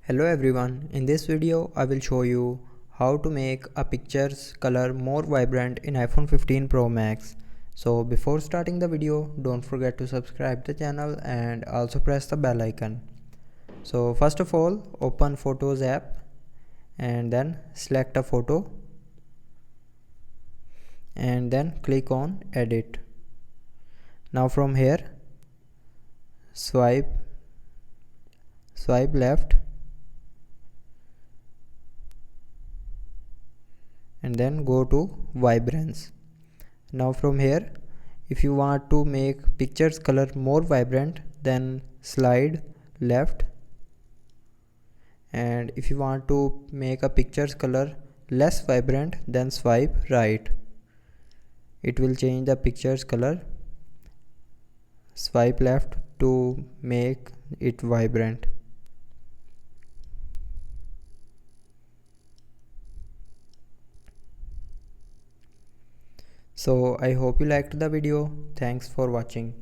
Hello everyone, in this video I will show you how to make a picture's color more vibrant in iPhone 15 Pro Max. So before starting the video, don't forget to subscribe the channel and also press the bell icon. So first of all, open Photos app and then select a photo and then click on Edit. Now from here, swipe left and then go to Vibrance. Now from here, if you want to make picture's color more vibrant, then slide left, and if you want to make a picture's color less vibrant, then swipe right. It will change the picture's color. Swipe left to make it vibrant. So I hope you liked the video. Thanks for watching.